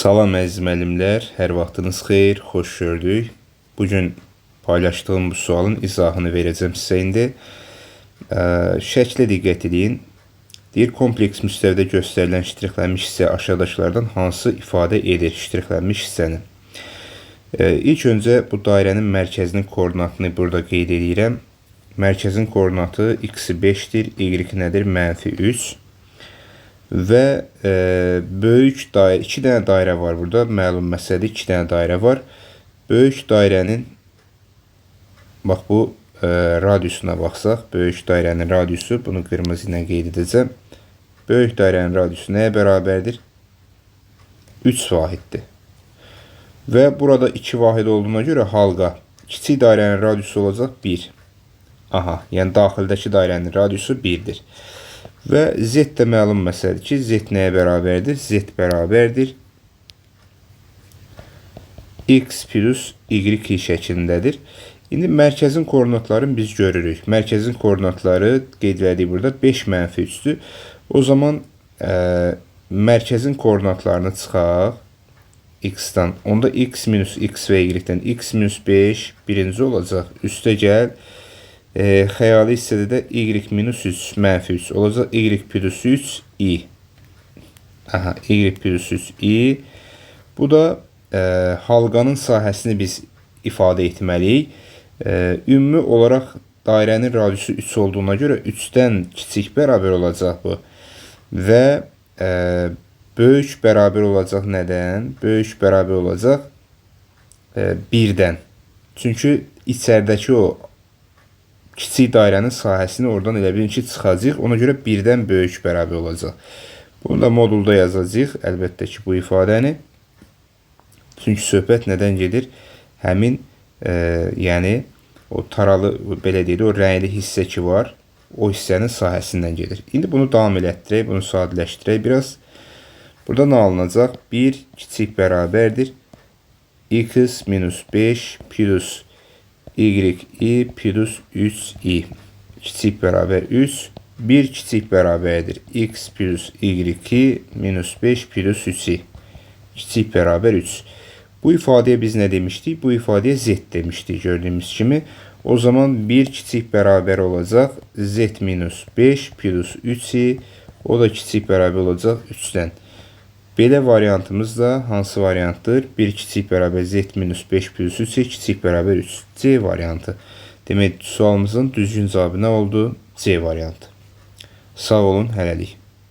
Salam əziz müəllimlər, hər vaxtınız xeyir, xoş gördük. Bugün paylaşdığım bu sualın izahını verəcəm sizə indi. Şəklə diqqət edin. Deyir, kompleks müstəvidə göstərilən ştrixlənmiş hissə aşağıdakılardan hansı ifadə edir ştrixlənmiş hissəni? İlk öncə bu dairənin mərkəzinin koordinatını burada qeyd edirəm. Mərkəzin koordinatı x-i 5-dir, y nədir? -3. Və böyük dairə, 2 dənə dairə var burada. Məlum məsələdir, 2 dənə dairə var. Böyük dairənin, bax bu radiusuna baxsaq, böyük dairənin radiusu, bunu qırmızı ilə qeyd edəcəm. Böyük dairənin radiusu nəyə bərabərdir? 3 vahiddir. Və burada 2 vahid olduğuna görə halqa kiçik dairənin radiusu olacaq 1. Aha, yəni daxildəki dairənin radiusu 1-dir. Və z də məlum məsələdir ki, z nəyə bərabərdir? Z bərabərdir x plus y şəklindədir. İndi mərkəzin koordinatlarını biz görürük. Mərkəzin koordinatları qeyd elədik burada 5 -3-dür. O zaman mərkəzin koordinatlarını çıxaq x-dan. Onda x minus x və y-dən x minus 5 birinci olacaq. Üstə gəl. Xəyali hissədə də y minus 3 -3 olacaq. Y plus 3 i. Aha, y plus 3 i. Bu da halqanın sahəsini biz ifadə etməliyik. Ümumi olaraq dairənin radiusu 3 olduğuna görə 3-dən kiçik bərabər olacaq bu. Və böyük bərabər olacaq nədən? Böyük bərabər olacaq 1-dən. Çünki içəridəki o kiçik dairənin sahəsini oradan elə bilin ki, çıxacaq. Ona görə 1-dən böyük bərabər olacaq. Bunu da modulda yazacaq, əlbəttə ki, bu ifadəni. Çünki söhbət nədən gedir? Həmin, yəni, o taralı, belə deyil, o rəngli hissə ki var, o hissənin sahəsindən gedir. İndi bunu davam elətdirək, bunu sadələşdirək biraz. Burada nə alınacaq? 1 kiçik bərabərdir. X minus 5 plus y plus 3i kiçik bərabər 3. 1 kiçik bərabərdir x plus y minus 5 plus 3i kiçik bərabər 3. Bu ifadəyə biz nə demişdik? Bu ifadəyə z demişdik gördüyümüz kimi. O zaman 1 kiçik bərabər olacaq z minus 5 plus 3i, o da kiçik bərabər olacaq 3-dən. Belə variantımız da hansı variantdır? 1 kiçik bərabər z minus 5 plus 3 kiçik bərabər 3. C variantı. Demək, sualımızın düzgün cavabı nə oldu? C variantı. Sağ olun, hələlik.